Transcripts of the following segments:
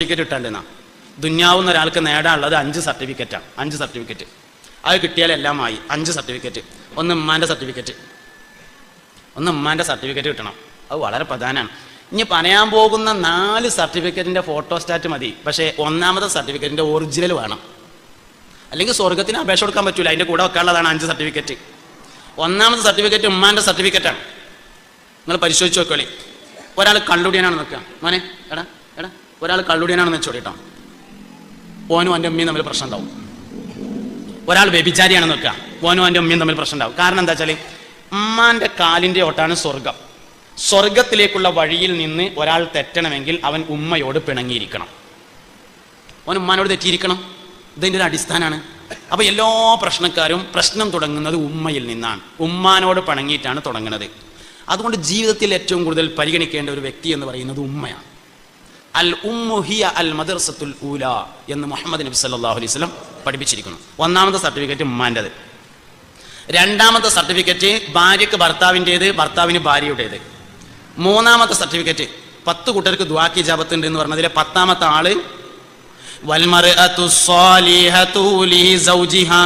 Certificate ഇട്ടാണ്ടെന്നാ ദുന്യാവുന്ന ഒരാൾക്ക് നേടാനുള്ളത് 5 സർട്ടിഫിക്കറ്റാണ്. 5 certificate അത് കിട്ടിയാലെല്ലാമായി. 5 certificate. ഒന്ന് ഉമ്മാൻ്റെ സർട്ടിഫിക്കറ്റ് കിട്ടണം. അത് വളരെ പ്രധാനമാണ്. ഇനി പറയാൻ പോകുന്ന 4 സർട്ടിഫിക്കറ്റിൻ്റെ ഫോട്ടോസ്റ്റാറ്റ് മതി. പക്ഷേ 1ാമത്തെ സർട്ടിഫിക്കറ്റിൻ്റെ ഒറിജിനൽ വേണം. അല്ലെങ്കിൽ സ്വർഗത്തിന് അപേക്ഷ കൊടുക്കാൻ പറ്റൂല. അതിൻ്റെ കൂടെ വെക്കാനുള്ളതാണ് 5 സർട്ടിഫിക്കറ്റ്. 1ാമത്തെ സർട്ടിഫിക്കറ്റ് ഉമ്മാൻ്റെ സർട്ടിഫിക്കറ്റാണ്. നിങ്ങൾ പരിശോധിച്ച് നോക്കളി. ഒരാൾ കള്ളുടിയനാണ് നിൽക്കുക. മോനെ എടാ ഒരാൾ കള്ളുടിയനാണെന്ന് വെച്ചോടിട്ടോ, ഓനും എൻ്റെ ഉമ്മയും തമ്മിൽ പ്രശ്നം ഉണ്ടാവും. ഒരാൾ വ്യഭിചാരിയാണെന്ന് വെക്കുക, ഓനും എൻ്റെ ഉമ്മയും തമ്മിൽ പ്രശ്നം ഉണ്ടാവും. കാരണം എന്താ വെച്ചാൽ ഉമ്മാൻ്റെ കാലിൻ്റെ ഓട്ടാണ് സ്വർഗം. സ്വർഗത്തിലേക്കുള്ള വഴിയിൽ നിന്ന് ഒരാൾ തെറ്റണമെങ്കിൽ അവൻ ഉമ്മയോട് പിണങ്ങിയിരിക്കണം. ഓൻ ഉമ്മാനോട് തെറ്റിയിരിക്കണം. ഇതിൻ്റെ ഒരു അടിസ്ഥാനമാണ്. അപ്പോൾ എല്ലാ പ്രശ്നക്കാരും പ്രശ്നം തുടങ്ങുന്നത് ഉമ്മയിൽ നിന്നാണ്. ഉമ്മാനോട് പിണങ്ങിയിട്ടാണ് തുടങ്ങുന്നത്. അതുകൊണ്ട് ജീവിതത്തിൽ ഏറ്റവും കൂടുതൽ പരിഗണിക്കേണ്ട ഒരു വ്യക്തി എന്ന് പറയുന്നത് ഉമ്മയാണ്. അൽ ഉമ്മു ഹിയ അൽ മദ്റസത്തുൽ ഊല എന്ന് മുഹമ്മദ് നബി സല്ലല്ലാഹു അലൈഹി വസല്ലം പഠിപ്പിച്ചിരിക്കുന്നു. 1ാമത്തെ സർട്ടിഫിക്കറ്റ് ഉമ്മാൻ്റെത്. 2ാമത്തെ സർട്ടിഫിക്കറ്റ് ഭാര്യയ്ക്ക് ഭർത്താവിൻ്റേത്, ഭർത്താവിന് ഭാര്യയുടേത്. 3ാമത്തെ സർട്ടിഫിക്കറ്റ് 10 കൂട്ടർക്ക് ദുആക്ക് ഇജാബത്ത് ഉണ്ട് എന്ന് പറഞ്ഞതിലെ 10ാമത്തെ ആള് വൽമർഅതു സ്വാലിഹതു ലി സൗജിഹാ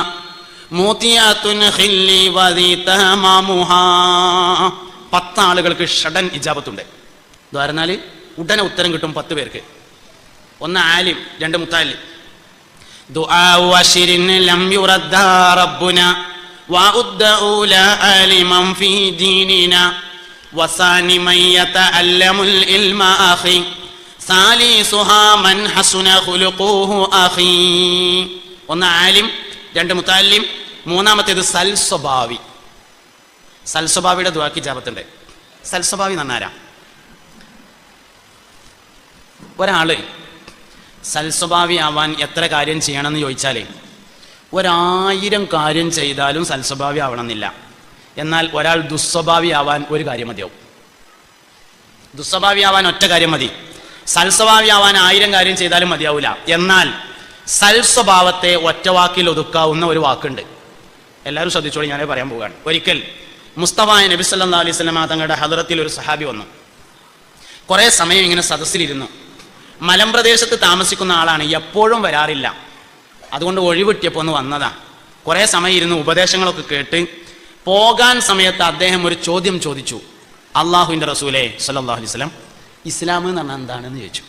മൂതിയത്തുൻ ഖില്ലി വദിതമാമുഹാ. 10 ആളുകൾക്ക് ഷഡൻ ഇജാബത്തുണ്ട്. എന്ന് പറഞ്ഞാൽ ഉടനെ ഉത്തരം കിട്ടും 10 പേർക്ക്. 1 ആലിം, 2 മുത്താലിം. ദുആ വശിരിൻ ലം യുറദ്ദാ റബ്ബുനാ വഉദ്ദഊല ആലിമൻ ഫീ ദീനിനാ വസാനി മൻ യതഅല്ലമുൽ ഇൽമ അഖി സാലിസുഹാ മൻ ഹസുന ഖുലുഖുഹു അഖി. 1 ആലിം, 2 മുത്താലിം, 3ാമത്തേത് സൽസ്വഭാവി. സൽസ്വഭാവിയുടെ ദുആക്ക് ഇജാബത്തുണ്ട്. സൽസ്വഭാവി നന്നാരാ? ഒരാള് സൽസ്വഭാവി ആവാൻ എത്ര കാര്യം ചെയ്യണമെന്ന് ചോദിച്ചാൽ 1000 കാര്യം ചെയ്താലും സൽസ്വഭാവി ആവണമെന്നില്ല. എന്നാൽ ഒരാൾ ദുസ്വഭാവി ആവാൻ ഒരു കാര്യം മതിയാവും. ദുസ്വഭാവി ആവാൻ ഒറ്റ കാര്യം മതി. സൽസ്വഭാവി ആവാൻ 1000 കാര്യം ചെയ്താലും മതിയാവില്ല. എന്നാൽ സൽസ്വഭാവത്തെ ഒറ്റവാക്കിൽ ഒതുക്കാവുന്ന ഒരു വാക്കുണ്ട്. എല്ലാവരും ശ്രദ്ധിച്ചോളൂ, ഞാനേ പറയാൻ പോവുകയാണ്. ഒരിക്കൽ മുസ്തഫായ നബി സല്ലല്ലാഹു അലൈഹി വസല്ലം തങ്ങളുടെ ഹദറത്തിൽ ഒരു സഹാബി വന്നു. കുറേ സമയം ഇങ്ങനെ സദസ്സിലിരുന്നു. മലമ്പ്രദേശത്ത് താമസിക്കുന്ന ആളാണ്, എപ്പോഴും വരാറില്ല. അതുകൊണ്ട് ഒഴിവിട്ടിയപ്പോൾ ഒന്ന് വന്നതാ. കുറേ സമയം ഇരുന്ന് ഉപദേശങ്ങളൊക്കെ കേട്ട് പോകാൻ സമയത്ത് അദ്ദേഹം ഒരു ചോദ്യം ചോദിച്ചു. അള്ളാഹുവിൻ്റെ റസൂലേ സല്ലല്ലാഹു അലൈഹി വസല്ലം, ഇസ്ലാം എന്ന് പറഞ്ഞാൽ എന്താണെന്ന് ചോദിച്ചു.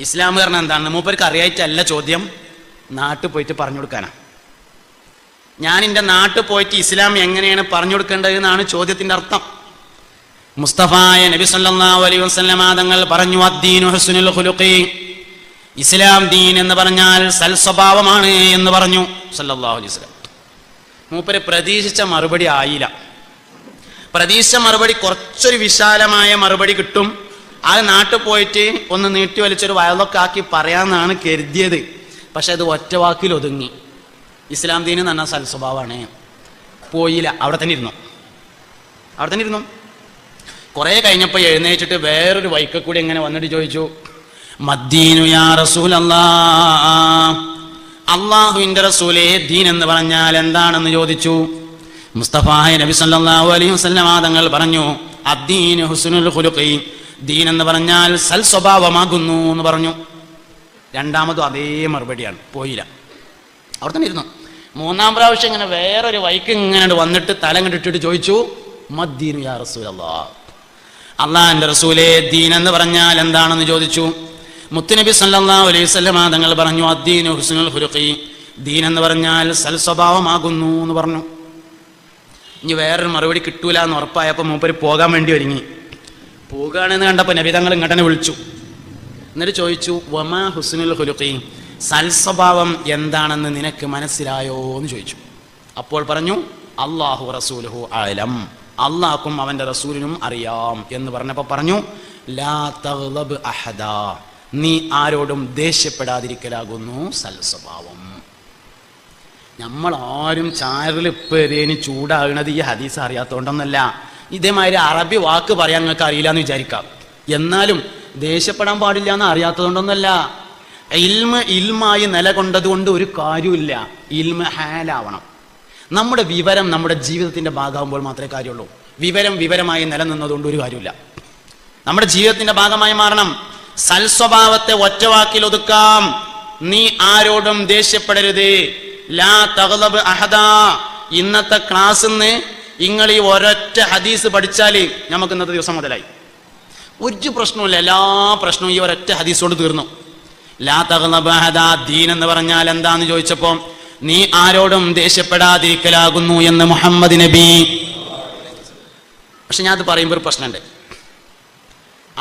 ഇസ്ലാം എന്ന് പറഞ്ഞാൽ എന്താണെന്ന് മൂപ്പർക്ക് അറിയായിട്ടല്ല ചോദ്യം, നാട്ടിൽ പോയിട്ട് പറഞ്ഞു കൊടുക്കാനാണ്. ഞാൻ എൻ്റെ നാട്ടിൽ പോയിട്ട് ഇസ്ലാം എങ്ങനെയാണ് പറഞ്ഞു കൊടുക്കേണ്ടത് എന്നാണ് ചോദ്യത്തിൻ്റെ അർത്ഥം. മുസ്തഫായ നബി സല്ലല്ലാഹു അലൈഹി വസല്ലം തങ്ങൾ പറഞ്ഞു, അദ്ദീനു ഹുസ്നുൽ ഖുലുഖി, ഇസ്ലാം ദീൻ എന്ന് പറഞ്ഞാൽ സൽസ്വഭാവമാണ് എന്ന് പറഞ്ഞു സല്ലല്ലാഹു അലൈഹി വസല്ലം. മൂപ്പര് പ്രതീക്ഷിച്ച മറുപടി ആയില്ല. പ്രതീക്ഷിച്ച മറുപടി കുറച്ചൊരു വിശാലമായ മറുപടി കിട്ടും. അത് നാട്ടിൽ പോയിട്ട് ഒന്ന് നീട്ടി വലിച്ചൊരു വയലൊക്കെ ആക്കി പറയാമെന്നാണ് കരുതിയത്. പക്ഷെ അത് ഒറ്റ വാക്കിൽ ഒതുങ്ങി. ഇസ്ലാം ദീൻ എന്ന് പറഞ്ഞാൽ സൽസ്വഭാവമാണ്. പോയില്ല, അവിടെ തന്നെ ഇരുന്നു. കുറേ കഴിഞ്ഞപ്പോൾ എഴുന്നേറ്റിട്ട് വേറൊരു വൈക്ക കൂടി എങ്ങനെ വന്നിട്ട് ചോദിച്ചു, മദ്ദീനു യാ റസൂലല്ലാഹ്, അള്ളാഹുവിൻ്റെ റസൂലേ ദീൻ എന്ന് പറഞ്ഞാൽ എന്താണെന്ന് ചോദിച്ചു. മുസ്തഫായ നബി സല്ലല്ലാഹു അലൈഹി വസല്ലം തങ്ങൾ പറഞ്ഞു, അദ്ദീനു ഹുസ്നുൽ ഖുലുഖി, ദീൻ എന്ന് പറഞ്ഞാൽ സൽസ്വഭാവമാകുന്നു എന്ന് പറഞ്ഞു. 2ാമതും അതേ മറുപടിയാണ്, പോയില്ല, അവിടെ തന്നെ ഇരുന്നു. 3ാം പ്രാവശ്യം ഇങ്ങനെ വേറൊരു വൈക്ക് ഇങ്ങനെ വന്നിട്ട് തല കണ്ടിട്ടിട്ട് ചോദിച്ചു, മദ്ദീനു യാ റസൂലല്ലാഹ്, അള്ളാഹിന്റെ റസൂലേ ദീൻ എന്ന് പറഞ്ഞാൽ എന്താണെന്ന് ചോദിച്ചു. മുത്തുനബി സല്ലല്ലാഹു അലൈഹി വസല്ലം തങ്ങൾ പറഞ്ഞു, അദ്ദീനു ഹുസ്നുൽ ഖുലുഖി, ദീൻ എന്ന് പറഞ്ഞാൽ സൽസ്വഭാവമാകുന്നു എന്ന് പറഞ്ഞു. ഇനി വേറൊരു മറുപടി കിട്ടൂല എന്ന് ഉറപ്പായപ്പോൾ മൂപ്പര് പോകാൻ വേണ്ടി ഒരുങ്ങി. പോകുകയാണെന്ന് കണ്ടപ്പോൾ നബി തങ്ങൾ ഇങ്ങോട്ടനെ വിളിച്ചു. എന്നിട്ട് ചോദിച്ചു, വമാ ഹുസ്നുൽ ഖുലുഖി, സൽസ്വഭാവം എന്താണെന്ന് നിനക്ക് മനസ്സിലായോ എന്ന് ചോദിച്ചു. അപ്പോൾ പറഞ്ഞു, അല്ലാഹു റസൂലുഹു അഅലം, അള്ളാഹ്ക്കും അവൻ്റെ റസൂലിനും അറിയാം എന്ന് പറഞ്ഞപ്പോൾ പറഞ്ഞു, ലാ തഗ്ളബ് അഹദാ, നീ ആരോടും ദേഷ്യപ്പെടാതിരിക്കലാകുന്നു സൽസ്വഭാവം. നമ്മളാരും ചായറിൽ പേരേന് ചൂടാകണത് ഈ ഹദീസ് അറിയാത്തതുകൊണ്ടൊന്നല്ല. ഇതേമാതിരി അറബി വാക്ക് പറയാൻ നിങ്ങൾക്ക് അറിയില്ല എന്ന് വിചാരിക്കാം. എന്നാലും ദേഷ്യപ്പെടാൻ പാടില്ല എന്ന് അറിയാത്തതുകൊണ്ടൊന്നല്ല. ഇൽമായി നിലകൊണ്ടതുകൊണ്ട് ഒരു കാര്യമില്ല. ഇൽമ ഹാലാവണം. നമ്മുടെ വിവരം നമ്മുടെ ജീവിതത്തിൻ്റെ ഭാഗമാകുമ്പോൾ മാത്രമേ കാര്യമുള്ളൂ. വിവരമായി നിലനിന്നതുകൊണ്ട് ഒരു കാര്യമില്ല. നമ്മുടെ ജീവിതത്തിൻ്റെ ഭാഗമായി മാറണം. സൽസ്വഭാവത്തെ ഒറ്റവാക്കിൽ ഒതുക്കാം. നീ ആരോടും ദേഷ്യപ്പെടരുത്. ലാ തഗ്ളബ് അഹദാ. ഇന്നത്തെ ക്ലാസ്സിന്ന് നിങ്ങൾ ഈ ഒരൊറ്റ ഹദീസ് പഠിച്ചാൽ നമുക്ക് ഇന്നത്തെ ദിവസം മുതലായി. ഒരു പ്രശ്നവുമില്ല, എല്ലാ പ്രശ്നവും ഈ ഒരൊറ്റ ഹദീസ് കൊണ്ട് തീർന്നു. ലാ തഗ്ളബ് അഹദാ, ദീൻ എന്ന് പറഞ്ഞാൽ എന്താന്ന് ചോദിച്ചപ്പോ നീ ആരോടും ദേഷ്യപ്പെടാതിരിക്കലാകുന്നു എന്ന് മുഹമ്മദ് നബി. പക്ഷെ ഞാൻ അത് പറയുമ്പോൾ ഒരു പ്രശ്നമുണ്ട്.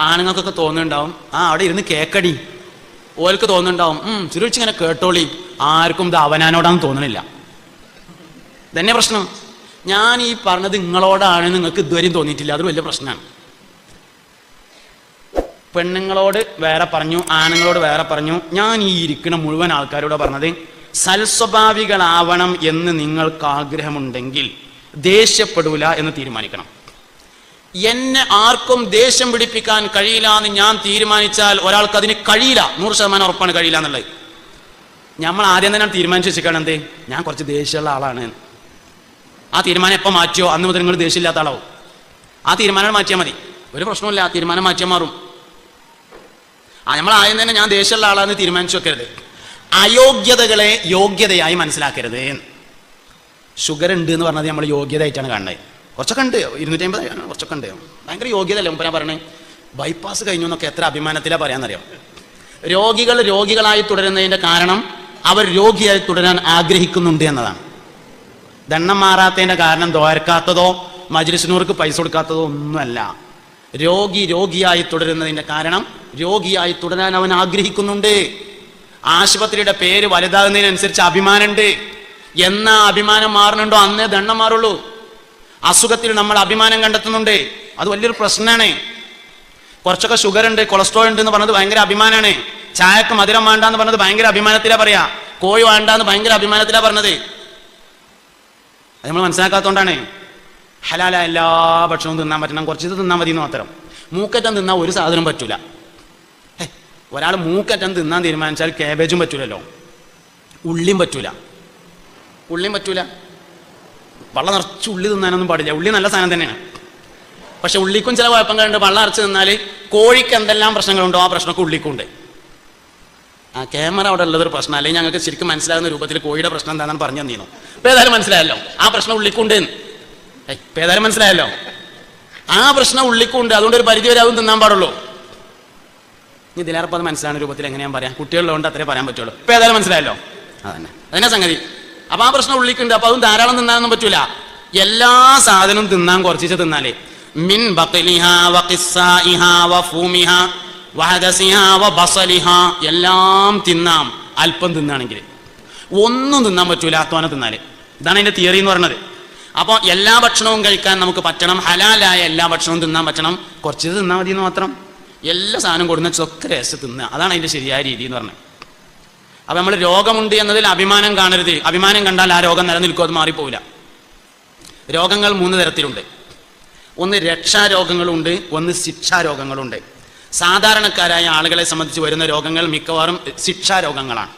ആണുങ്ങൾക്കൊക്കെ തോന്നുന്നുണ്ടാവും അവിടെ ഇരുന്ന് കേക്കടി. ഓർക്ക് തോന്നുന്നുണ്ടാവും ചുരുളിച്ചിങ്ങനെ കേട്ടോളി. ആർക്കും ഇത് അവനാനോടാന്ന് തോന്നണില്ല. ഇതന്നെ പ്രശ്നം. ഞാൻ ഈ പറഞ്ഞത് നിങ്ങളോടാണ്, നിങ്ങൾക്ക് ഇതുവരെയും തോന്നിയിട്ടില്ല. അതൊരു വലിയ പ്രശ്നമാണ്. പെണ്ണുങ്ങളോട് വേറെ പറഞ്ഞു, ആണുങ്ങളോട് വേറെ പറഞ്ഞു. ഞാൻ ഈ ഇരിക്കുന്ന മുഴുവൻ ആൾക്കാരോട് പറഞ്ഞത്, സൽസ്വഭാവികളാവണം എന്ന് നിങ്ങൾക്ക് ആഗ്രഹമുണ്ടെങ്കിൽ ദേഷ്യപ്പെടൂല എന്ന് തീരുമാനിക്കണം. എന്നെ ആർക്കും ദേഷ്യം പിടിപ്പിക്കാൻ കഴിയില്ല എന്ന് ഞാൻ തീരുമാനിച്ചാൽ ഒരാൾക്ക് അതിന് കഴിയില്ല. 100% ഉറപ്പാണ് കഴിയില്ല എന്നുള്ളത്. നമ്മൾ ആദ്യം തന്നെ തീരുമാനിച്ചു വെച്ചിരിക്കണം, എന്തേ ഞാൻ കുറച്ച് ദേഷ്യമുള്ള ആളാണ്. ആ തീരുമാനം എപ്പോൾ മാറ്റിയോ അന്ന് മുതൽ നിങ്ങൾ ദേഷ്യമില്ലാത്ത ആളാവും. ആ തീരുമാനം മാറ്റിയാൽ മതി, ഒരു പ്രശ്നമില്ല. ആ തീരുമാനം മാറ്റിയാൽ മാറും. നമ്മൾ ആദ്യം തന്നെ ഞാൻ ദേഷ്യമുള്ള ആളാന്ന് തീരുമാനിച്ചു വെക്കരുത്. അയോഗ്യതകളെ യോഗ്യതയായി മനസ്സിലാക്കരുത്. ഷുഗർ ഉണ്ട് എന്ന് പറഞ്ഞത് നമ്മൾ യോഗ്യതയായിട്ടാണ് കാണുന്നത്. കുറച്ചൊക്കെ ഉണ്ട്, 250 കുറച്ചൊക്കെ ഉണ്ട്. ഭയങ്കര യോഗ്യതയല്ലേ മുമ്പ് ഞാൻ പറഞ്ഞേ. ബൈപ്പാസ് കഴിഞ്ഞു എന്നൊക്കെ എത്ര അഭിമാനത്തിലാണ് പറയാന്നറിയാം. രോഗികൾ രോഗികളായി തുടരുന്നതിൻ്റെ കാരണം അവർ രോഗിയായി തുടരാൻ ആഗ്രഹിക്കുന്നുണ്ട് എന്നതാണ്. ദണ്ണം മാറാത്തതിൻ്റെ കാരണം ദ്വാരക്കാത്തതോ മജ്ലിസിനൂർക്ക് പൈസ കൊടുക്കാത്തതോ ഒന്നുമല്ല. രോഗിയായി തുടരുന്നതിൻ്റെ കാരണം രോഗിയായി തുടരാൻ അവൻ ആഗ്രഹിക്കുന്നുണ്ട്. ആശുപത്രിയുടെ പേര് വലുതാകുന്നതിനനുസരിച്ച് അഭിമാനമുണ്ട്. എന്നാ അഭിമാനം മാറുന്നുണ്ടോ അന്നേ ദണ്ണം മാറുള്ളൂ. അസുഖത്തിൽ നമ്മൾ അഭിമാനം കണ്ടെത്തുന്നുണ്ട്, അത് വലിയൊരു പ്രശ്നമാണ്. കുറച്ചൊക്കെ ഷുഗർ ഉണ്ട്, കൊളസ്ട്രോൾ ഉണ്ട് എന്ന് പറഞ്ഞത് ഭയങ്കര അഭിമാനമാണ്. ചായക്ക് മധുരം വേണ്ടാന്ന് പറഞ്ഞത് ഭയങ്കര അഭിമാനത്തിലാ പറയാ. കോഴി വേണ്ടാന്ന് ഭയങ്കര അഭിമാനത്തിലാ പറഞ്ഞത്. അത് നമ്മൾ മനസ്സിലാക്കാത്തതുകൊണ്ടാണ്. ഹലാല എല്ലാ ഭക്ഷണവും തിന്നാൻ പറ്റണം, കുറച്ച് തിന്നാൻ മതി എന്ന് മാത്രം. മൂക്കറ്റം തിന്നാൻ ഒരു സാധനം പറ്റൂല. ഒരാൾ മൂക്കറ്റം തിന്നാൻ തീരുമാനിച്ചാൽ കാബേജും പറ്റൂലല്ലോ, ഉള്ളിയും പറ്റൂല. വള്ള നിറച്ച് ഉള്ളി തിന്നാനൊന്നും പാടില്ല. ഉള്ളി നല്ല സാധനം തന്നെയാണ്, പക്ഷെ ഉള്ളിക്കും ചില കുഴപ്പങ്ങളുണ്ട്. വള്ള നിറച്ച് തിന്നാൽ കോഴിക്ക് എന്തെല്ലാം പ്രശ്നങ്ങളുണ്ടോ ആ പ്രശ്നമൊക്കെ ഉള്ളിക്കുണ്ട്. ആ ക്യാമറ അവിടെ ഉള്ളതൊരു പ്രശ്നം. അല്ലെങ്കിൽ ഞങ്ങൾക്ക് ശരിക്കും മനസ്സിലാകുന്ന രൂപത്തിൽ കോഴിയുടെ പ്രശ്നം എന്താണെന്ന് പറഞ്ഞു തന്നീന്നു. ഇപ്പം ഏതായാലും മനസ്സിലായല്ലോ ആ പ്രശ്നം ഉള്ളിക്കുണ്ട്. ഇപ്പം ഏതായാലും മനസ്സിലായല്ലോ ആ പ്രശ്നം ഉള്ളിക്കുണ്ട്. അതുകൊണ്ട് ഒരു പരിധി വരെ അതും തിന്നാൻ പാടുള്ളൂ. ഇനി ഇതിലേറെപ്പം അത് മനസ്സിലാകുന്ന രൂപത്തിൽ എങ്ങനെ ഞാൻ പറയാം? കുട്ടികളിലുണ്ട് അത്രേ പറയാൻ പറ്റുള്ളൂ. ഇപ്പം ഏതായാലും മനസ്സിലായല്ലോ. അതന്നെ സംഗതി. അപ്പൊ ആ പ്രശ്നം ഉള്ളിക്കുണ്ട്. അപ്പൊ അതും ധാരാളം തിന്നാനൊന്നും പറ്റൂല. എല്ലാ സാധനവും തിന്നാൻ കുറച്ച് തിന്നാലേ മിൻ ബഖലിഹാ വഖിസ്സാഇഹാ വഫൂമിഹാ വഹദസിഹാ വബസലിഹാ എല്ലാം തിന്നാം. അല്പം തിന്നാണെങ്കിൽ ഒന്നും തിന്നാൻ പറ്റൂല തോനെ തിന്നാല്. ഇതാണ് അതിന്റെ തിയറി എന്ന് പറയുന്നത്. അപ്പോൾ എല്ലാ ഭക്ഷണവും കഴിക്കാൻ നമുക്ക് പറ്റണം. ഹലാലായ എല്ലാ ഭക്ഷണവും തിന്നാൻ പറ്റണം. കുറച്ച് തിന്നാൽ മതി എന്ന് മാത്രം. എല്ലാ സാധനം കൊടുന്ന ചൊക്കെ രസം തിന്നുക, അതാണ് അതിന്റെ ശരിയായ രീതി എന്ന് പറഞ്ഞത്. അപ്പൊ നമ്മൾ രോഗമുണ്ട് എന്നതിൽ അഭിമാനം കാണരുത്. അഭിമാനം കണ്ടാൽ ആ രോഗം നിലനിൽക്കും, അത് മാറിപ്പോവില്ല. രോഗങ്ങൾ 3 തരത്തിലുണ്ട്. ഒന്ന് രക്ഷാരോഗങ്ങളുണ്ട്, ഒന്ന് ശിക്ഷാരോഗങ്ങളുണ്ട്. സാധാരണക്കാരായ ആളുകളെ സംബന്ധിച്ച് വരുന്ന രോഗങ്ങൾ മിക്കവാറും ശിക്ഷാരോഗങ്ങളാണ്.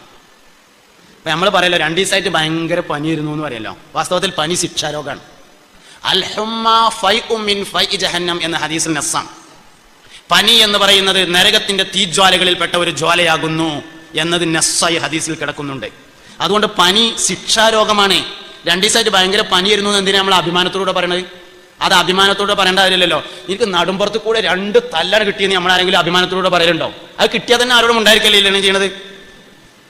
അപ്പൊ നമ്മൾ പറയല്ലോ 2 ദിവസമായിട്ട് ഭയങ്കര പനിയിരുന്നു എന്ന് പറയല്ലോ. വാസ്തവത്തിൽ പനി ശിക്ഷാരോഗമാണ്. അൽഹുമ്മ ഫൈഉ മിൻ ഫൈഇ ജഹന്നം എന്ന ഹദീസിൽ നസ്സാണ്. പനി എന്ന് പറയുന്നത് നരകത്തിന്റെ തീജ്വാലകളിൽപ്പെട്ട ഒരു ജ്വാലയാകുന്നു എന്നത് നസ്സായി ഹദീസിൽ കിടക്കുന്നുണ്ട്. അതുകൊണ്ട് പനി ശിക്ഷാരോഗമാണ്. 2 ദിവസമായിട്ട് ഭയങ്കര പനിയായിരുന്നു എന്ന് എന്തിനാണ് നമ്മൾ അഭിമാനത്തോടെ പറയണത്? അത് അഭിമാനത്തോടെ പറയേണ്ട കാര്യമില്ലല്ലോ. എനിക്ക് നടുമ്പുറത്ത് കൂടെ 2 തല്ലാണ് കിട്ടിയെന്ന് നമ്മളാരെങ്കിലും അഭിമാനത്തോടെ പറയലുണ്ടോ? അത് കിട്ടിയാൽ തന്നെ ആരോടും ഉണ്ടായിരിക്കല്ലേ ചെയ്യണത്.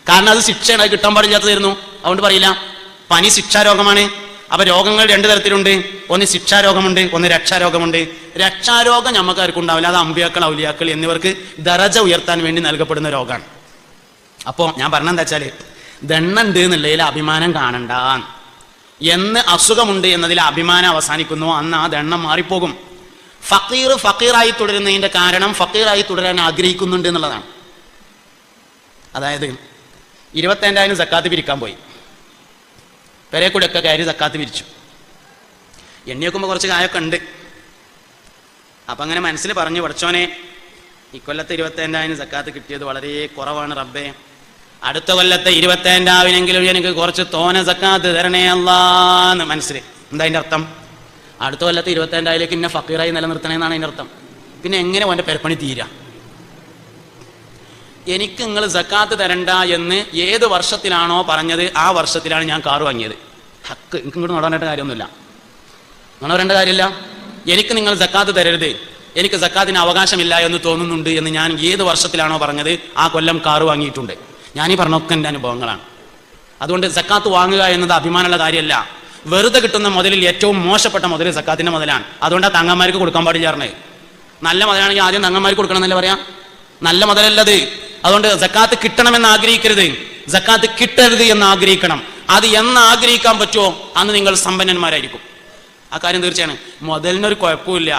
കാരണം അത് ശിക്ഷയാണ്, അത് കിട്ടാൻ പാടില്ലാത്തതായിരുന്നു. അതുകൊണ്ട് പറയില്ല. പനി ശിക്ഷാരോഗമാണ്. അപ്പൊ രോഗങ്ങൾ 2 തരത്തിലുണ്ട്. ഒന്ന് ശിക്ഷാരോഗമുണ്ട്, ഒന്ന് രക്ഷാരോഗമുണ്ട്. രക്ഷാരോഗം നമുക്ക് ആർക്കും ഉണ്ടാവില്ല. അത് അമ്പിയാക്കൾ, ഔലിയാക്കൾ എന്നിവർക്ക് ദറജ ഉയർത്താൻ വേണ്ടി നൽകപ്പെടുന്ന രോഗമാണ്. അപ്പോൾ ഞാൻ പറഞ്ഞെന്താ വെച്ചാല് ദണ്ണുണ്ട് എന്നുള്ളതിൽ അഭിമാനം കാണണ്ട. എന്ന് അസുഖമുണ്ട് എന്നതിൽ അഭിമാനം അവസാനിക്കുന്നു, അന്ന് ആ ദണ്ണം മാറിപ്പോകും. ഫക്കീറായി തുടരുന്നതിന്റെ കാരണം ഫക്കീറായി തുടരാൻ ആഗ്രഹിക്കുന്നുണ്ട് എന്നുള്ളതാണ്. അതായത് 25,000 സക്കാത്ത് പിരിക്കാൻ പോയി. പെരേ കൂടെ ഒക്കെ കയറി സക്കാത്ത് പിരിച്ചു. എണ്ണി വെക്കുമ്പോൾ കുറച്ച് കായൊക്കെ ഉണ്ട്. അപ്പം അങ്ങനെ മനസ്സിൽ പറഞ്ഞു, പഠിച്ചോനെ ഇക്കൊല്ലത്തെ 25,000 സക്കാത്ത് കിട്ടിയത് വളരെ കുറവാണ് റബ്ബേ. അടുത്ത കൊല്ലത്തെ 25,000 എനിക്ക് കുറച്ച് തോനെ സക്കാത്ത് തരണേ അല്ലാന്ന് മനസ്സിൽ. എന്താ അതിൻ്റെ അർത്ഥം? അടുത്ത കൊല്ലത്തെ 25,000 ഇന്നെ ഫക്കീറായി നിലനിർത്തണേന്നാണ് അതിൻ്റെ അർത്ഥം. പിന്നെ എങ്ങനെ ഓൻ്റെ പെരപ്പണി തീരാ? എനിക്ക് നിങ്ങൾ സക്കാത്ത് തരണ്ട എന്ന് ഏത് വർഷത്തിലാണോ പറഞ്ഞത് ആ വർഷത്തിലാണ് ഞാൻ കാറ് വാങ്ങിയത്. ഹക്ക് എനിക്ക് ഇങ്ങോട്ട് നടേണ്ട കാര്യമൊന്നുമില്ല, നിങ്ങൾ വരേണ്ട കാര്യമില്ല. എനിക്ക് നിങ്ങൾ സക്കാത്ത് തരരുത്, എനിക്ക് സക്കാത്തിന് അവകാശമില്ല എന്ന് തോന്നുന്നുണ്ട് എന്ന് ഞാൻ ഏത് വർഷത്തിലാണോ പറഞ്ഞത് ആ കൊല്ലം കാറ് വാങ്ങിയിട്ടുണ്ട്. ഞാനീ പറഞ്ഞൊക്കെ എൻ്റെ അനുഭവങ്ങളാണ്. അതുകൊണ്ട് സക്കാത്ത് വാങ്ങുക എന്നത് അഭിമാനമുള്ള കാര്യമല്ല. വെറുതെ കിട്ടുന്ന മുതലിൽ ഏറ്റവും മോശപ്പെട്ട മുതൽ സക്കാത്തിന്റെ മുതലാണ്. അതുകൊണ്ടാണ് തങ്ങന്മാർക്ക് കൊടുക്കാൻ പാടില്ല പറഞ്ഞത്. നല്ല മുതലാണെങ്കിൽ ആദ്യം തങ്ങന്മാർക്ക് കൊടുക്കണം എന്നല്ല പറയാം, നല്ല മുതലല്ലത്. അതുകൊണ്ട് സക്കാത്ത് കിട്ടണമെന്ന് ആഗ്രഹിക്കരുത്, സക്കാത്ത് കിട്ടരുത് എന്ന് ആഗ്രഹിക്കണം. അത് എന്ന് ആഗ്രഹിക്കാൻ പറ്റുമോ അന്ന് നിങ്ങൾ സമ്പന്നന്മാരായിരിക്കും. ആ കാര്യം തീർച്ചയാണ്. മുതലിനൊരു കുഴപ്പമില്ല,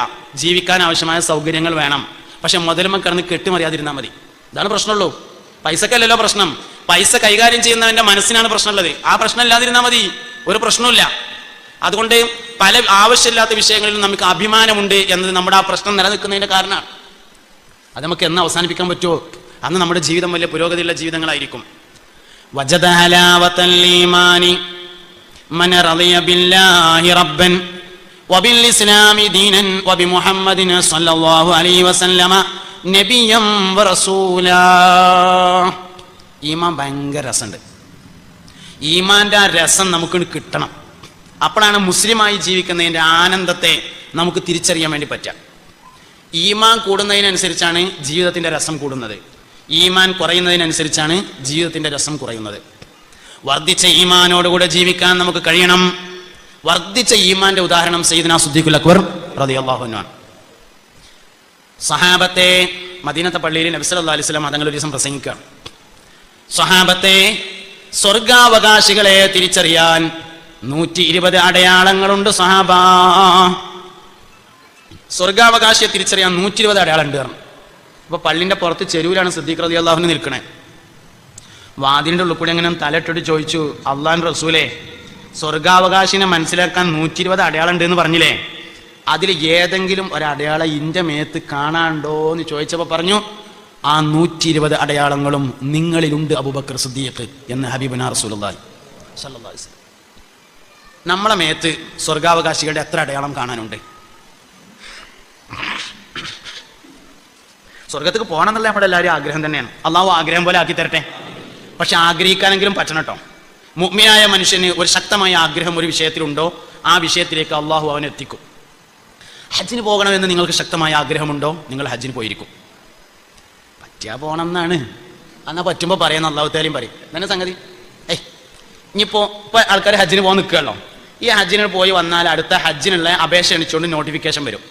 ജീവിക്കാൻ ആവശ്യമായ സൗകര്യങ്ങൾ വേണം. പക്ഷെ മുതലുമ കിടന്ന് കെട്ടിമറിയാതിരുന്നാൽ മതി. ഇതാണ് പ്രശ്നമുള്ളൂ. പൈസക്കല്ലല്ലോ പ്രശ്നം, പൈസ കൈകാര്യം ചെയ്യുന്നവന്റെ മനസ്സിനാണ് പ്രശ്നമുള്ളത്. ആ പ്രശ്നം ഇല്ലാതിരുന്നാൽ മതി, ഒരു പ്രശ്നവുമില്ല. അതുകൊണ്ട് പല ആവശ്യമില്ലാത്ത വിഷയങ്ങളിലും നമുക്ക് അഭിമാനമുണ്ട് എന്നത് നമ്മുടെ ആ പ്രശ്നം നിലനിൽക്കുന്നതിന്റെ കാരണമാണ്. അത് നമുക്ക് എന്ന് അവസാനിപ്പിക്കാൻ പറ്റുമോ അന്ന് നമ്മുടെ ജീവിതം വലിയ പുരോഗതിയുള്ള ജീവിതങ്ങളായിരിക്കും. വജദ ഹലാവത്തൽ ഈമാനി മൻ റളിയ ബില്ലാഹി റബ്ബൻ വബിൽ ഇസ്ലാമി ദീനൻ വബിമുഹമ്മദിൻ സ്വല്ലല്ലാഹു അലൈഹി വസല്ലമ നബിയ്യം വറസൂലാ. ഈമാൻ ഭയങ്കര രസമുണ്ട്. ഈമാന്റെ ആ രസം നമുക്ക് കിട്ടണം. അപ്പോഴാണ് മുസ്ലിമായി ജീവിക്കുന്നതിന്റെ ആനന്ദത്തെ നമുക്ക് തിരിച്ചറിയാൻ വേണ്ടി പറ്റുക. ഈമാൻ കൂടുന്നതിനനുസരിച്ചാണ് ജീവിതത്തിന്റെ രസം കൂടുന്നത്, ഈമാൻ കുറയുന്നതിനനുസരിച്ചാണ് ജീവിതത്തിന്റെ രസം കുറയുന്നത്. വർദ്ധിച്ച ഈമാനോടുകൂടെ ജീവിക്കാൻ നമുക്ക് കഴിയണം. വർദ്ധിച്ച ഈമാന്റെ ഉദാഹരണം സയ്യിദുനാ സിദ്ദീഖുൽ അക്ബർ റളിയല്ലാഹു അൻഹു ആണ്. സഹാബത്തെ മദീനത്തെ പള്ളിയിൽ നബി സല്ലല്ലാഹു അലൈഹി വസല്ലം തങ്ങൾ ഒരു ദിവസം പ്രസംഗിക്കുകയാണ്. സഹാബത്തെ, സ്വർഗാവകാശികളെ തിരിച്ചറിയാൻ 120 അടയാളങ്ങളുണ്ട് സഹാബ. സ്വർഗാവകാശിയെ തിരിച്ചറിയാൻ 120 അടയാളമുണ്ട് പറഞ്ഞു. അപ്പൊ പള്ളിന്റെ പുറത്ത് ചെരുവിലാണ് സിദ്ദീഖ് റളിയല്ലാഹു അൻഹു നിൽക്കണേ. വാതിലിന്റെ ഉള്ളിൽ കൂടി അങ്ങനെ തലയിട്ടിട്ട് ചോദിച്ചു, അള്ളാഹുവിന്റെ റസൂലേ, സ്വർഗാവകാശിനെ മനസ്സിലാക്കാൻ 120 അടയാളം ഉണ്ട് എന്ന് പറഞ്ഞില്ലേ, അതിൽ ഏതെങ്കിലും ഒരടയാളം ഇന്റെ മേത്ത് കാണാണ്ടോ എന്ന് ചോദിച്ചപ്പോൾ പറഞ്ഞു, ആ 120 അടയാളങ്ങളും നിങ്ങളിലുണ്ട് അബൂബക്കർ സിദ്ദീഖ് എന്ന് ഹബീബുനാ റസൂലുള്ളാഹി സ്വല്ലല്ലാഹു അലൈഹി വസല്ലം. നമ്മളെ മേത്ത് സ്വർഗാവകാശികളുടെ എത്ര അടയാളം കാണാനുണ്ട്? സ്വർഗത്തേക്ക് പോകണം എന്നുള്ള നമ്മുടെ എല്ലാവരും ആഗ്രഹം തന്നെയാണ്. അള്ളാഹു ആഗ്രഹം പോലെ ആക്കി തരട്ടെ. പക്ഷെ ആഗ്രഹിക്കാനെങ്കിലും പറ്റണം കേട്ടോ. മുഅ്മിനായ മനുഷ്യന് ഒരു ശക്തമായ ആഗ്രഹം ഒരു വിഷയത്തിലുണ്ടോ ആ വിഷയത്തിലേക്ക് അള്ളാഹു അവനെ എത്തിക്കും. ഹജ്ജിന് പോകണമെന്ന് നിങ്ങൾക്ക് ശക്തമായ ആഗ്രഹമുണ്ടോ, നിങ്ങൾ ഹജ്ജിന് പോയിരിക്കും. പറ്റിയാ പോകണം എന്നാണ്, എന്നാൽ പറ്റുമ്പോൾ പറയുന്ന അള്ളാഹു തആലയും പറയും. തന്നെ സംഗതി. ഇനിയിപ്പോൾ ആൾക്കാർ ഹജ്ജിന് പോകാൻ നിൽക്കുകയല്ലോ, ഈ ഹജ്ജിന് പോയി വന്നാൽ അടുത്ത ഹജ്ജിനുള്ള അപേക്ഷ എണിച്ചുകൊണ്ട് നോട്ടിഫിക്കേഷൻ വരും.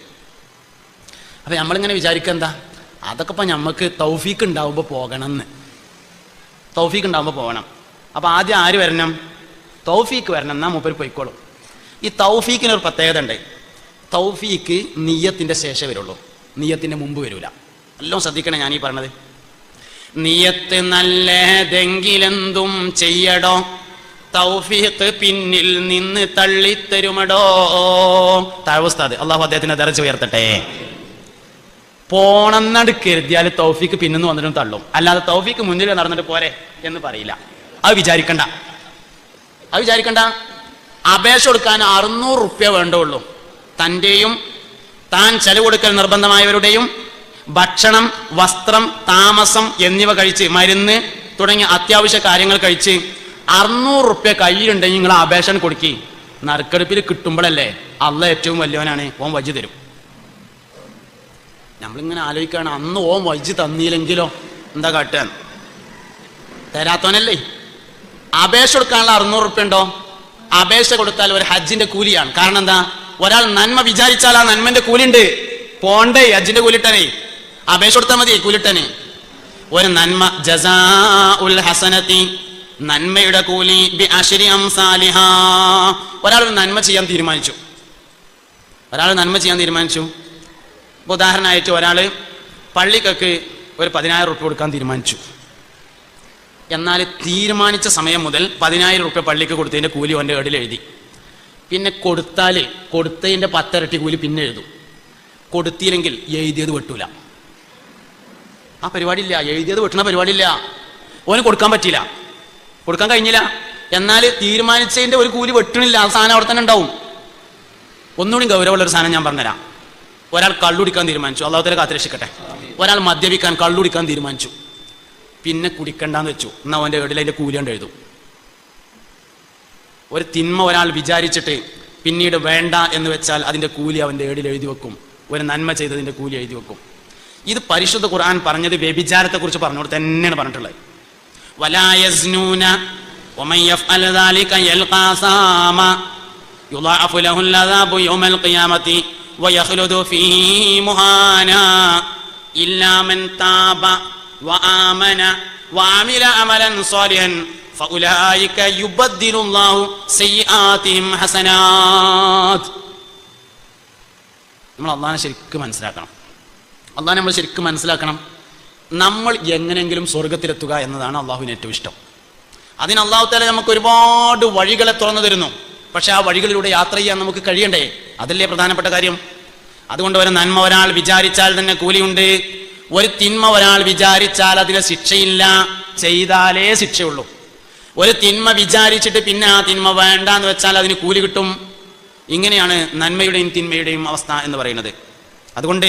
അപ്പം നമ്മളിങ്ങനെ വിചാരിക്കുക എന്താ, അതൊക്കെ ഇപ്പം നമുക്ക് തൗഫീക്ക് ഉണ്ടാവുമ്പോൾ പോകണം എന്ന്. തൗഫീക്ക് ഉണ്ടാവുമ്പോൾ പോകണം. അപ്പം ആദ്യം ആര് വരണം? തൗഫീക്ക് വരണം, എന്നാൽ മൂപ്പർ പോയിക്കോളും. ഈ തൗഫീക്കിനൊരു പ്രത്യേകത ഉണ്ട്. തൗഫീക്ക് നിയ്യത്തിൻ്റെ ശേഷം വരുള്ളൂ, നിയ്യത്തിൻ്റെ മുമ്പ് വരില്ല. എല്ലാം ശ്രദ്ധിക്കണം ഞാൻ ഈ പറഞ്ഞത്. നിയ്യത്ത് നല്ലതെങ്കിലെന്തും ചെയ്യടോ, തൗഫീഖ് പിന്നിൽ നിന്ന് തള്ളിത്തരുമടോ. താഴ്വസ്താദ് അള്ളാഹു അദ്ദേഹത്തിന്റെ ദർജ ഉയർത്തട്ടെ. പോണെന്നട് കരുതിയാൽ തൗഫീഖ് പിന്നിന്ന് വന്നിട്ടും തള്ളും, അല്ലാതെ തൗഫീഖ് മുന്നിൽ നടന്നിട്ട് പോരെ എന്ന് പറയില്ല. അത് വിചാരിക്കണ്ട, അത് വിചാരിക്കണ്ട. അപേക്ഷ കൊടുക്കാൻ 600 റുപ്യ വേണ്ടുള്ളൂ. തൻ്റെയും താൻ ചെലവ് കൊടുക്കൽ നിർബന്ധമായവരുടെയും ഭക്ഷണം, വസ്ത്രം, താമസം എന്നിവ കഴിച്ച്, മരുന്ന് തുടങ്ങിയ അത്യാവശ്യ കാര്യങ്ങൾ കഴിച്ച് 600 റുപ്യ കയ്യിലുണ്ടെങ്കിൽ നിങ്ങൾ അപേക്ഷ കൊടുക്കി. നറുക്കെടുപ്പിൽ കിട്ടുമ്പോഴല്ലേ അള്ളാഹ് ഏറ്റവും വലിയവനാണ്, ഓൻ വജ്ജ് തരും. നമ്മളിങ്ങനെ ആലോചിക്കുകയാണ്, അന്ന് ഓൻ വജ്ജ് തന്നില്ലെങ്കിലോ എന്താ കാട്ടാൻ? തരാത്തവനല്ലേ. അപേക്ഷ കൊടുക്കാനുള്ള 600 റുപ്യ ഉണ്ടോ? അപേക്ഷ കൊടുത്താൽ ഒരു ഹജ്ജിന്റെ കൂലിയാണ്. കാരണം എന്താ? ഒരാൾ നന്മ വിചാരിച്ചാൽ ആ നന്മന്റെ കൂലിയുണ്ട്. പോണ്ടേ ഹജ്ജിന്റെ കൂലിട്ടനെ, അപേക്ഷ കൊടുത്താൽ മതി കൂലിട്ടനെ. ഒരു നന്മ ജസാഉൽ ഹസനതി, നന്മയുടെ കൂലി ബി അശ്രി അംസാലിഹാ. ഒരാൾ നന്മ ചെയ്യാൻ തീരുമാനിച്ചു, ഇപ്പോൾ ഉദാഹരണമായിട്ട് ഒരാൾ പള്ളിക്കൊക്കെ ഒരു 10,000 റുപ്യ കൊടുക്കാൻ തീരുമാനിച്ചു. എന്നാൽ തീരുമാനിച്ച സമയം മുതൽ 10,000 റുപ്യ പള്ളിക്ക് കൊടുത്തതിൻ്റെ കൂലി അവൻ്റെ ഏടിൽ എഴുതി. പിന്നെ കൊടുത്തതിൻ്റെ 10 ഇരട്ടി കൂലി പിന്നെ എഴുതും. കൊടുത്തില്ലെങ്കിൽ എഴുതിയത് വെട്ടൂല. ആ പരിപാടിയില്ല, എഴുതിയത് വെട്ടുന്ന പരിപാടിയില്ല. ഓന് കൊടുക്കാൻ പറ്റിയില്ല, കൊടുക്കാൻ കഴിഞ്ഞില്ല. എന്നാൽ തീരുമാനിച്ചതിൻ്റെ ഒരു കൂലി വെട്ടണില്ല, ആ സാധനം അവിടെ തന്നെ ഉണ്ടാവും. ഒന്നുകൂടി ഗൗരവമുള്ളൊരു സാധനം ഞാൻ പറഞ്ഞുതരാം. ഒരാൾ കള്ളുടിക്കാൻ തീരുമാനിച്ചു, അള്ളാഹു തആല കാത്തുരക്ഷിക്കട്ടെ. ഒരാൾ മദ്യപിക്കാൻ, കള്ളുടിക്കാൻ തീരുമാനിച്ചു. പിന്നെ കുടിക്കണ്ടെന്ന് വെച്ചു. എന്നാൽ അവൻ്റെ ഏടിൽ അതിൻ്റെ കൂലി കൊണ്ട് എഴുതും. ഒരു തിന്മ ഒരാൾ വിചാരിച്ചിട്ട് പിന്നീട് വേണ്ട എന്ന് വെച്ചാൽ അതിൻ്റെ കൂലി അവൻ്റെ ഏടിൽ എഴുതി വെക്കും. ഒരു നന്മ ചെയ്തതിൻ്റെ കൂലി എഴുതി വെക്കും. ഇത് പരിശുദ്ധ ഖുർആൻ പറഞ്ഞത് വ്യഭിചാരത്തെക്കുറിച്ച് പറഞ്ഞോട് തന്നെയാണ് പറഞ്ഞിട്ടുള്ളത്. വലാ യസ്നൂന വമൻ യഫ്അൽ ദാലിക യൽഖാ സാമ യുളഅഫു ലഹുൽ അദാബു യൗമൽ ഖിയാമത്തി വയഖ്ലുദു ഫീഹി മുഹാനാ ഇല്ലാ മൻ താബ വആമന വഅമില അമലൻ സ്വാലിഹൻ ഫഉലൈക യുബദ്ദിലുല്ലാഹു സയ്യിആതിഹിം ഹസനാത്. നമ്മൾ അള്ളാഹനെ ശരിക്കും മനസ്സിലാക്കണം. അള്ളാഹനെ നമ്മൾ ശരിക്കും മനസ്സിലാക്കണം. നമ്മൾ എങ്ങനെയെങ്കിലും സ്വർഗത്തിലെത്തുക എന്നതാണ് അള്ളാഹുവിന് ഏറ്റവും ഇഷ്ടം. അതിന് അള്ളാഹു തആല നമുക്ക് ഒരുപാട് വഴികളെ തുറന്നു തരുന്നു. പക്ഷെ ആ വഴികളിലൂടെ യാത്ര ചെയ്യാൻ നമുക്ക് കഴിയണ്ടേ? അതല്ലേ പ്രധാനപ്പെട്ട കാര്യം. അതുകൊണ്ട് ഒരു നന്മ ഒരാൾ വിചാരിച്ചാൽ തന്നെ കൂലിയുണ്ട്. ഒരു തിന്മ ഒരാൾ വിചാരിച്ചാൽ അതിന് ശിക്ഷയില്ല, ചെയ്താലേ ശിക്ഷയുള്ളൂ. ഒരു തിന്മ വിചാരിച്ചിട്ട് പിന്നെ ആ തിന്മ വേണ്ട എന്ന് വെച്ചാൽ അതിന് കൂലി കിട്ടും. ഇങ്ങനെയാണ് നന്മയുടെയും തിന്മയുടെയും അവസ്ഥ എന്ന് പറയുന്നത്. അതുകൊണ്ട്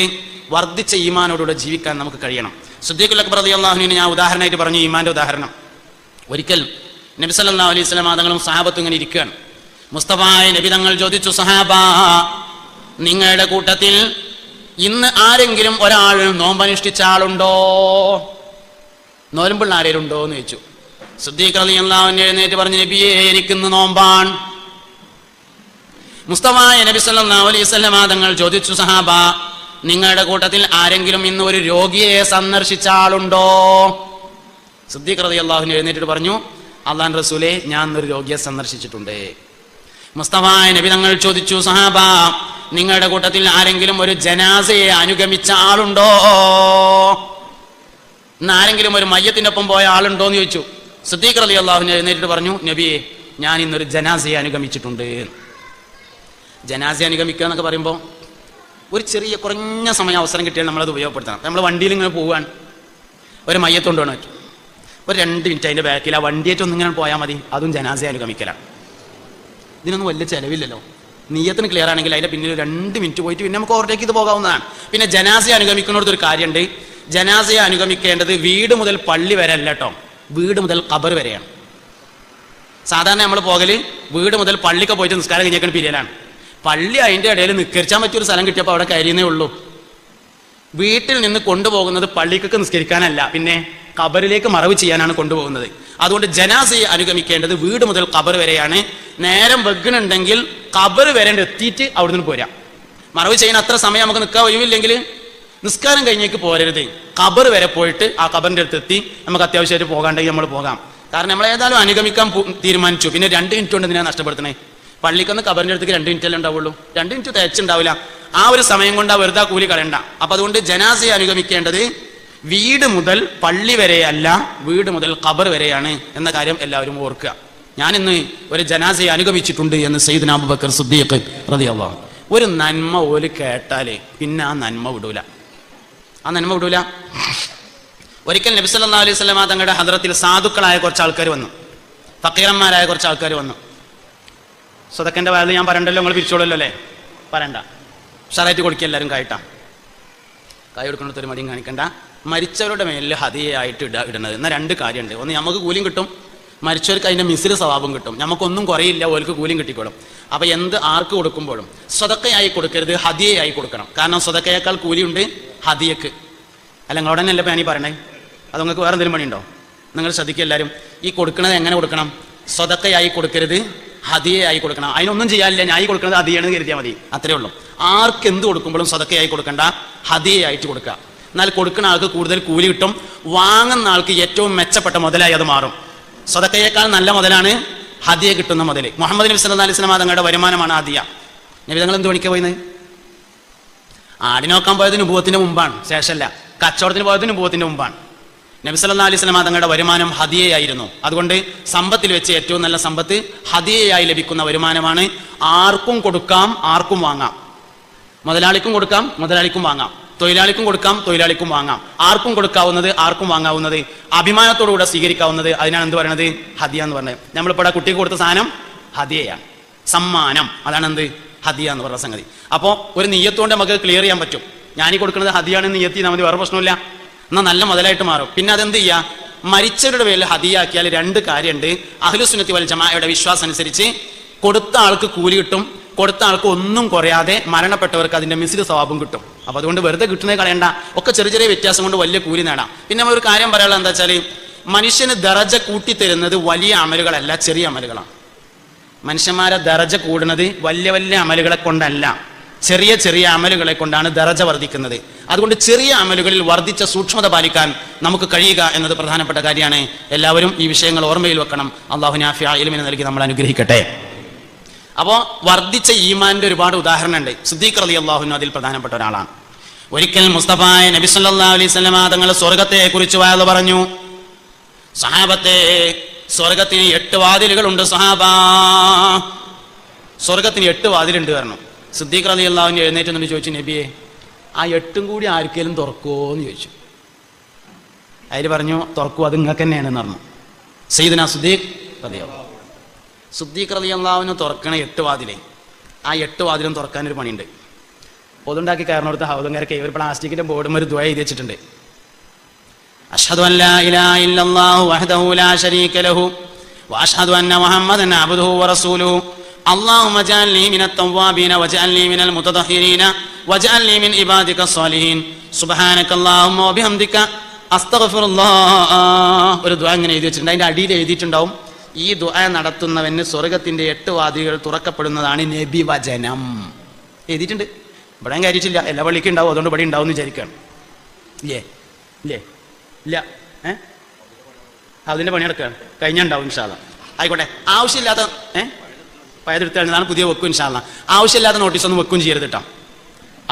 വർദ്ധിച്ച ഈമാനോടുകൂടെ ജീവിക്കാൻ നമുക്ക് കഴിയണം. സിദ്ദീഖുൽ അക്ബർ റളിയല്ലാഹു അൻഹുവിനെ ഞാൻ ഉദാഹരണമായിട്ട് പറഞ്ഞു, ഈമാന്റെ ഉദാഹരണം. ഒരിക്കൽ നബി സല്ലല്ലാഹു അലൈഹി വസല്ലം തങ്ങളും സഹാബത്തും ഇങ്ങനെ ഇരിക്കുകയാണ്. മുസ്തഫായ നബി തങ്ങൾ ചോദിച്ചു, സഹാബ, നിങ്ങളുടെ കൂട്ടത്തിൽ ഇന്ന് ആരെങ്കിലും ഒരാൾ നോമ്പനുഷ്ഠിച്ച ആളുണ്ടോ? നോമ്പുള്ള ആരെങ്കിലും ഉണ്ടോ എന്ന് ചോദിച്ചു. സിദ്ദീഖ് റളിയല്ലാഹു അൻഹു എഴുന്നേറ്റ് പറഞ്ഞു, നബിയേ, എനിക്കിന്ന് നോമ്പാണ്. മുസ്തഫായ നബി സല്ലല്ലാഹു അലൈഹി വസല്ലം തങ്ങൾ ചോദിച്ചു, സഹാബ, നിങ്ങളുടെ കൂട്ടത്തിൽ ആരെങ്കിലും ഇന്ന് ഒരു രോഗിയെ സന്ദർശിച്ച ആളുണ്ടോ? സിദ്ദീഖ് റളിയല്ലാഹു അൻഹു എഴുന്നേറ്റ് പറഞ്ഞു, അല്ലാഹുവിന്റെ റസൂലേ, ഞാൻ ഒരു രോഗിയെ സന്ദർശിച്ചിട്ടുണ്ട്. മുസ്തഫായ നബി തങ്ങൾ ചോദിച്ചു, സഹാബ, നിങ്ങളുടെ കൂട്ടത്തിൽ ആരെങ്കിലും ഒരു ജനാസയെ അനുഗമിച്ച ആളുണ്ടോ? ഇന്ന് ആരെങ്കിലും ഒരു മയ്യത്തിന്റെ ഒപ്പം പോയ ആളുണ്ടോ എന്ന് ചോദിച്ചു. സിദ്ദീഖ് റളിയല്ലാഹു അൻഹു എഴുന്നേറ്റ് പറഞ്ഞു, നബിയെ, ഞാൻ ഇന്നൊരു ജനാസയെ അനുഗമിച്ചിട്ടുണ്ട്. ജനാസയെ അനുഗമിക്കുക എന്നൊക്കെ പറയുമ്പോൾ ഒരു ചെറിയ കുറഞ്ഞ സമയം അവസരം കിട്ടിയാൽ നമ്മളത് ഉപയോഗപ്പെടുത്തണം. നമ്മൾ വണ്ടിയിൽ ഇങ്ങനെ പോവുകയാണ്, ഒരു മയ്യത്ത് കൊണ്ടുപോകണം പറ്റും, ഒരു 2 മിനിറ്റ് അതിൻ്റെ ബാക്കിൽ ആ വണ്ടിയേറ്റൊന്നും ഇങ്ങനെ പോയാൽ മതി. അതും ജനാസയെ അനുഗമിക്കലാണ്. ഇതിനൊന്നും വലിയ ചിലവില്ലല്ലോ. നിയ്യത്തിന് ക്ലിയർ ആണെങ്കിൽ അതിൻ്റെ പിന്നിൽ 2 മിനിറ്റ് പോയിട്ട് പിന്നെ നമുക്ക് ഓവർടേക്ക് ചെയ്ത് പോകാവുന്നതാണ്. പിന്നെ ജനാസയെ അനുഗമിക്കുന്നിടത്തൊരു കാര്യമുണ്ട്. ജനാസയെ അനുഗമിക്കേണ്ടത് വീട് മുതൽ പള്ളി വരെ അല്ല കേട്ടോ, വീട് മുതൽ ഖബർ വരെയാണ്. സാധാരണ നമ്മൾ പോകല് വീട് മുതൽ പള്ളിക്ക് പോയിട്ട് നിസ്കാരം കഴിഞ്ഞേക്കാൻ പിരിയലാണ്. പള്ളി അതിൻ്റെ ഇടയിൽ നിസ്കരിച്ചാൻ പറ്റിയൊരു സ്ഥലം കിട്ടിയപ്പോൾ അവിടെ കയറിയേ ഉള്ളൂ. വീട്ടിൽ നിന്ന് കൊണ്ടുപോകുന്നത് പള്ളിക്കൊക്കെ നിസ്കരിക്കാനല്ല, പിന്നെ ഖബറിലേക്ക് മറവ് ചെയ്യാനാണ് കൊണ്ടുപോകുന്നത്. അതുകൊണ്ട് ജനാസയെ അനുഗമിക്കേണ്ടത് വീട് മുതൽ ഖബർ വരെയാണ്. നേരം വെക്കുന്നുണ്ടെങ്കിൽ ഖബർ വരെ എത്തിയിട്ട് അവിടെ നിന്ന് പോരാ. മറവ് ചെയ്യുന്ന അത്ര സമയം നമുക്ക് നിൽക്കാൻ ഒഴിവില്ലെങ്കിൽ നിസ്കാരം കഴിഞ്ഞേക്ക് പോരരുത്. ഖബർ വരെ പോയിട്ട് ആ ഖബറിൻ്റെ അടുത്ത് എത്തി നമുക്ക് അത്യാവശ്യമായിട്ട് പോകാണ്ടെങ്കിൽ നമ്മൾ പോകാം. കാരണം നമ്മൾ ഏതായാലും അനുഗമിക്കാൻ തീരുമാനിച്ചു. പിന്നെ 2 മിനിറ്റ് കൊണ്ട് ഇതിനെ നഷ്ടപ്പെടുത്തണേ. പള്ളിക്കൊന്ന് ഖബറിൻ്റെ അടുത്തേക്ക് 2 മിനിറ്റല്ലേ ഉണ്ടാവുള്ളൂ. 2 മിനിറ്റ് തേച്ചുണ്ടാവില്ല. ആ ഒരു സമയം കൊണ്ട് ആ വെറുതെ കൂലി കളയണ്ട. അപ്പൊ അതുകൊണ്ട് ജനാസയെ അനുഗമിക്കേണ്ടത് വീട് മുതൽ പള്ളി വരെ അല്ല, വീട് മുതൽ ഖബർ വരെയാണ് എന്ന കാര്യം എല്ലാവരും ഓർക്കുക. ഞാൻ ഇന്ന് ഒരു ജനാസയെ അനുഗമിച്ചിട്ടുണ്ട് എന്ന് സയ്യിദ്നാ അബൂബക്കർ സിദ്ദീഖ് റളിയല്ലാഹു അൻഹു. ഒരു നന്മ ഓല് കേട്ടാലേ പിന്നെ ആ നന്മ വിടൂല. ഒരിക്കൽ നബി സല്ലല്ലാഹു അലൈഹി വസല്ലം തങ്ങളുടെ ഹദ്റത്തിൽ സാധുക്കളായ കുറച്ച് ആൾക്കാർ വന്നു, ഫക്കീറന്മാരായ കുറച്ച് ആൾക്കാർ വന്നു. സ്വതക്കൻ്റെ വയലിൽ ഞാൻ പറയണ്ടല്ലോ, നിങ്ങൾ പിരിച്ചോളല്ലോ അല്ലേ? പറയണ്ട, ഉഷാറായിട്ട് കൊടുക്കുക എല്ലാവരും. കായ് കൊടുക്കുന്നിടത്ത് ഒരു മടിയും കാണിക്കണ്ട. മരിച്ചവരുടെ മേലിൽ ഹദിയയായിട്ട് ഇടുന്നത് എന്നാൽ 2 കാര്യമുണ്ട്. ഒന്ന്, നമുക്ക് കൂലിയും കിട്ടും, മരിച്ചവർക്ക് അതിൻ്റെ മിസ്രി സവാബും കിട്ടും. നമുക്കൊന്നും കുറയില്ല, ഓർക്ക് കൂലിയും കിട്ടിക്കോളും. അപ്പൊ ആർക്ക് കൊടുക്കുമ്പോഴും സ്വതക്കയായി കൊടുക്കരുത്, ഹദിയയായി കൊടുക്കണം. കാരണം സ്വതക്കയേക്കാൾ കൂലിയുണ്ട് ഹദിയക്ക്. അല്ല, നിങ്ങളോട് തന്നെ അല്ലേ ഞാൻ ഈ പറയണേ? അത് നിങ്ങൾക്ക് വേറെ എന്തെങ്കിലും പണിയുണ്ടോ? നിങ്ങൾ ശ്രദ്ധിക്കുക എല്ലാവരും. ഈ കൊടുക്കുന്നത് എങ്ങനെ കൊടുക്കണം? സ്വതക്കയായി കൊടുക്കരുത്, ഹദിയയായി കൊടുക്കണം. അതിനൊന്നും ചെയ്യാനില്ല, ഞാൻ ഈ കൊടുക്കുന്നത് ഹദിയാണെന്ന് കരുതിയാൽ മതി, അത്രേ ഉള്ളൂ. ആർക്ക് എന്ത് കൊടുക്കുമ്പോഴും സ്വതക്കയായി കൊടുക്കണ്ട, ഹദിയയായിട്ട് കൊടുക്കുക. എന്നാൽ കൊടുക്കുന്ന ആൾക്ക് കൂടുതൽ കൂലി കിട്ടും, വാങ്ങുന്ന ആൾക്ക് ഏറ്റവും മെച്ചപ്പെട്ട മുതലായി അത് മാറും. സ്വതക്കയേക്കാൾ നല്ല മുതലാണ് ഹദിയ കിട്ടുന്ന മുതൽ. മുഹമ്മദ് നബി സല്ലല്ലാഹു അലൈഹി വസല്ലം തങ്ങളുടെ വരുമാനമാണ് ഹദിയ. നബി തങ്ങൾ എന്ത് പണിക്കാ പോയിന്ന്? ആടി നോക്കാൻ പോയത് നുബുവത്തിന്റെ മുമ്പാണ്, ശേഷമല്ല. കച്ചവടത്തിന് പോയത് നുബുവത്തിന്റെ മുമ്പാണ്. നബി സല്ലല്ലാഹു അലൈഹി വസല്ലം തങ്ങളുടെ വരുമാനം ഹദിയയായിരുന്നു. അതുകൊണ്ട് സമ്പത്തിൽ വെച്ച് ഏറ്റവും നല്ല സമ്പത്ത് ഹദിയയായി ലഭിക്കുന്ന വരുമാനമാണ്. ആർക്കും കൊടുക്കാം, ആർക്കും വാങ്ങാം. മുതലാളിക്കും കൊടുക്കാം, മുതലാളിക്കും വാങ്ങാം. തൊഴിലാളിക്കും കൊടുക്കാം, തൊഴിലാളിക്കും വാങ്ങാം. ആർക്കും കൊടുക്കാവുന്നത്, ആർക്കും വാങ്ങാവുന്നത്, അഭിമാനത്തോടുകൂടെ സ്വീകരിക്കാവുന്നത്. അതിനാണ് എന്ത് പറയണത്? ഹദിയ എന്ന് പറഞ്ഞത്. നമ്മളിപ്പോൾ കുട്ടിക്ക് കൊടുത്ത സാധനം ഹദിയയാണ്, സമ്മാനം. അതാണ് എന്ത്? ഹദിയ എന്ന് പറഞ്ഞ സംഗതി. അപ്പോൾ ഒരു നിയ്യത്തുകൊണ്ട് നമുക്ക് ക്ലിയർ ചെയ്യാൻ പറ്റും. ഞാനീ കൊടുക്കുന്നത് ഹദിയാണ് നിയ്യത്തി, മതി, വേറെ പ്രശ്നമില്ല. എന്നാൽ നല്ല മുതലായിട്ട് മാറും. പിന്നെ അതെന്ത് ചെയ്യുക? മരിച്ചവരുടെ പേരിൽ ഹദിയാക്കിയാൽ രണ്ട് കാര്യമുണ്ട്. അഹ്ലുസുന്നത്തി വൽ ജമാഅയുടെ വിശ്വാസം അനുസരിച്ച് കൊടുത്ത ആൾക്ക് കൂലി കിട്ടും, കൊടുത്ത ആൾക്ക് ഒന്നും കുറയാതെ മരണപ്പെട്ടവർക്ക് അതിന്റെ മിസ്ലി സവാബും കിട്ടും. അപ്പൊ അതുകൊണ്ട് വെറുതെ കിട്ടുന്നത് കളയണ്ട, ഒക്കെ ചെറിയ ചെറിയ വ്യത്യാസം കൊണ്ട് വലിയ കൂലി നേടാം. പിന്നെ ഒരു കാര്യം പറയാനുള്ളത് എന്താ വെച്ചാൽ, മനുഷ്യന് ദറജ കൂട്ടിത്തരുന്നത് വലിയ അമലുകളല്ല, ചെറിയ അമലുകളാണ്. മനുഷ്യന്മാരെ ദറജ കൂടുന്നത് വലിയ വലിയ അമലുകളെ കൊണ്ടല്ല, ചെറിയ ചെറിയ അമലുകളെ കൊണ്ടാണ് ദറജ വർദ്ധിക്കുന്നത്. അതുകൊണ്ട് ചെറിയ അമലുകളിൽ വർദ്ധിച്ച സൂക്ഷ്മത പാലിക്കാൻ നമുക്ക് കഴിയുക എന്നത് പ്രധാനപ്പെട്ട കാര്യമാണ്. എല്ലാവരും ഈ വിഷയങ്ങൾ ഓർമ്മയിൽ വെക്കണം. അള്ളാഹു നാഫിയ ഇൽമിനെ നൽകി നമ്മൾ അനുഗ്രഹിക്കട്ടെ. അപ്പോൾ വർദ്ധിച്ച ഈമാന്റെ ഒരുപാട് ഉദാഹരണമുണ്ട്. സിദ്ദീഖ് റളിയല്ലാഹു അൻഹു അതിൽ പ്രധാനപ്പെട്ട ഒരാളാണ്. ഒരിക്കൽ മുസ്തഫായ നബി സല്ലല്ലാഹു അലൈഹി വസല്ലമ തങ്ങൾ സ്വർഗത്തെ കുറിച്ച് വഅദ് പറഞ്ഞു. സഹാബത്തെ, സ്വർഗത്തിന് 8 വാതിലുകളുണ്ട് സഹാബാ, സ്വർഗത്തിന് 8 വാതിലുണ്ട് പറഞ്ഞു. സിദ്ദീഖ് റളിയല്ലാഹു അൻഹു എഴുന്നേറ്റ് നിന്ന് ചോദിച്ചു, നബിയെ ആ 8 കൂടി ആർക്കെങ്കിലും തുറക്കുമോ എന്ന് ചോദിച്ചു. അതിൽ പറഞ്ഞു, തുറക്കൂ, അത് നിങ്ങൾക്ക് തന്നെയാണെന്ന് പറഞ്ഞു. സയ്യിദുനാ സിദ്ദീഖ് റളിയല്ലാഹു സിദ്ദീഖ് റളിയല്ലാഹു അൻഹു തുറക്കണ 8 വാതിലേ, ആ 8 വാതിലും തുറക്കാനൊരു പണിയുണ്ട്. പൊതുണ്ടാക്കി കയറിനോടുത്ത് ഹൗദങ്കരക്ക് ഒരു പ്ലാസ്റ്റിക്കിന്റെ ബോർഡും ഒരു ദുആ എഴുതി വെച്ചിട്ടുണ്ട്. അഷ്ഹദു അൻ ലാ ഇലാഹ ഇല്ലല്ലാഹു വഹ്ദഹു ലാ ശരീക ലഹു വഅഷ്ഹദു അന്ന മുഹമ്മദൻ അബ്ദുഹു വറസൂലുഹു അല്ലാഹുമ്മ ജഅൽനി മിനത് തവ്വാബീന വജഅൽനി മിനൽ മുതതഹിരീന വജഅൽനി മിൻ ഇബാദിക സ്വാലിഹീൻ സുബ്ഹാനകല്ലാഹുമ്മ വബിഹംദിക അസ്തഗ്ഫിറുല്ലാഹ്. ഒരു ദുആ ഇങ്ങനെ എഴുതി വെച്ചിട്ടുണ്ട്. അതിന്റെ അടിയിൽ എഴുതിയിട്ടുണ്ടാവും, ഈ ദുആ നടത്തുന്നവന് സ്വർഗത്തിന്റെ 8 വാതിലുകൾ തുറക്കപ്പെടുന്നതാണ് നബി വചനം. എഴുതിയിട്ടുണ്ട്. ഇവിടെ കാര്യമില്ല, എല്ലാ പള്ളിക്കും ഉണ്ടാവും, അതുകൊണ്ട് ഇവിടെ ഉണ്ടാവും എന്ന് വിചാരിക്കുകയാണ്. ഇല്ലേ ഇല്ലേ ഇല്ല, അതിന്റെ പണി നടക്കുകയാണ്, കഴിഞ്ഞുണ്ടാവും ഇൻഷാ അല്ലാഹ്. ആയിക്കോട്ടെ. ആവശ്യമില്ലാത്ത പയതെടുത്താണ് പുതിയ വെക്കും ഇൻഷാ അല്ലാഹ്. ആവശ്യമില്ലാത്ത നോട്ടീസൊന്നും വെക്കും ചെയ്യരുത് കേട്ടോ.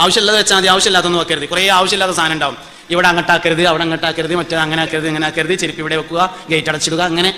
ആവശ്യമുള്ളത് വെച്ചാൽ മതി, ആവശ്യമില്ലാത്തൊന്നും വെക്കരുത്. കുറേ ആവശ്യമില്ലാത്ത സാധനം ഉണ്ടാവും. ഇവിടെ അങ്ങോട്ടാക്കരുത്, അവിടെ അങ്ങോട്ടാക്കരുത്, മറ്റേ അങ്ങനെ ആക്കരുത്, ഇങ്ങനെ ആക്കരുത്, ചെരുപ്പ് ഇവിടെ വെക്കുക, ഗേറ്റ് അടച്ചിടുക, അങ്ങനെ